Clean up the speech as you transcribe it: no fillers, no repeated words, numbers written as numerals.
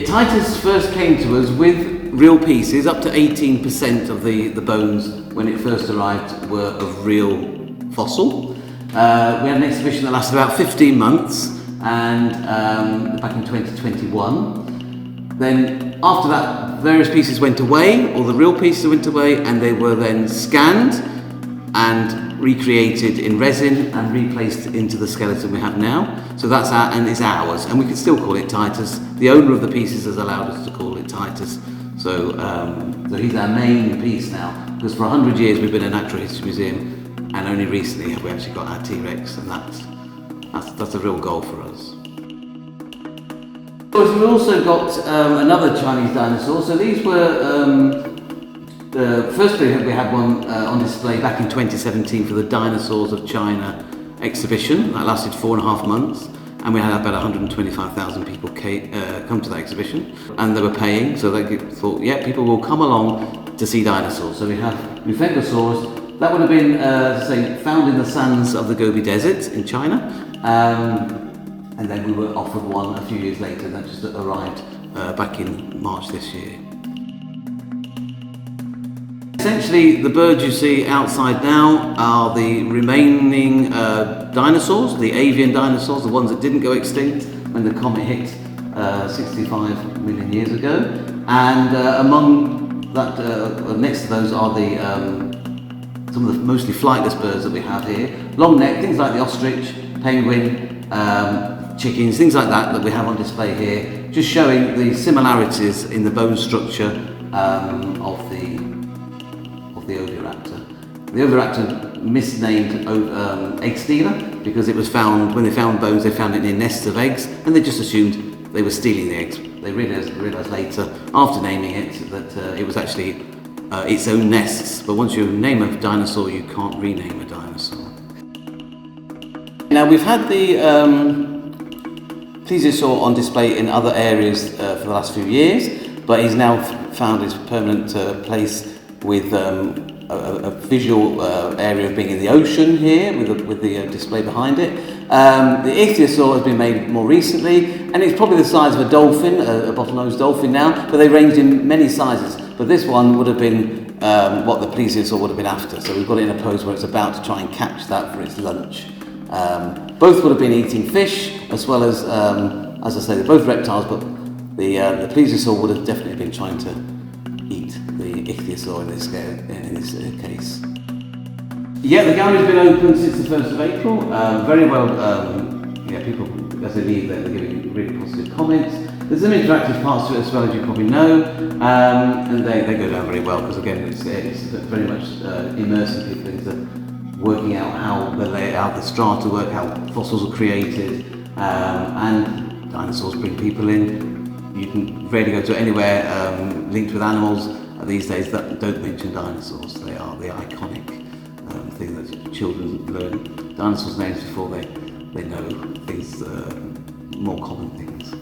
Titus first came to us with real pieces. Up to 18% of the bones when it first arrived were of real fossil. We had an exhibition that lasted about 15 months and back in 2021. Then after that, various pieces went away, all the real pieces went away, and they were then scanned and recreated in resin and replaced into the skeleton we have now. So that's it's ours, and we can still call it Titus. The owner of the pieces has allowed us to call it Titus. So he's our main piece now, because for 100 years we've been a natural history museum, and only recently have we actually got our T-Rex, and that's a real goal for us. We've also got another Chinese dinosaur. So these were firstly we had one on display back in 2017 for the Dinosaurs of China exhibition. That lasted 4.5 months, and we had about 125,000 people come to that exhibition, and they were paying, so they thought, yeah, people will come along to see dinosaurs. So we have Mufengosaurus. That would have been found in the sands of the Gobi Desert in China, and then we were offered one a few years later. That just arrived back in March this year. Essentially, the birds you see outside now are the remaining dinosaurs, the avian dinosaurs, the ones that didn't go extinct when the comet hit 65 million years ago. And among that, next to those are some of the mostly flightless birds that we have here. Long neck, things like the ostrich, penguin, chickens, things like that we have on display here, just showing the similarities in the bone structure of the Oviraptor. The Oviraptor misnamed egg stealer because it was found, when they found bones, they found it in nests of eggs, and they just assumed they were stealing the eggs. They realised later, after naming it, that it was actually its own nests. But once you name a dinosaur, you can't rename a dinosaur. Now, we've had the plesiosaur on display in other areas for the last few years, but he's now found his permanent place with a visual area of being in the ocean here, with the display behind it. The ichthyosaur has been made more recently, and it's probably the size of a dolphin, a bottlenose dolphin now, but they ranged in many sizes. But this one would have been what the plesiosaur would have been after, so we've got it in a pose where it's about to try and catch that for its lunch. Both would have been eating fish, as well as I say, they're both reptiles, but the plesiosaur would have definitely been trying to eat the ichthyosaur in this case. Yeah, the gallery's been open since the 1st of April. Very well, people, as they leave, they're giving really positive comments. There's some interactive parts to it as well, as you probably know, and they go down very well, because again, it's very much immersing people into working out how the strata work, how fossils are created, and dinosaurs bring people in. You can rarely go to anywhere linked with animals these days that don't mention dinosaurs. They are the iconic thing that children learn dinosaurs' names before they know things, more common things.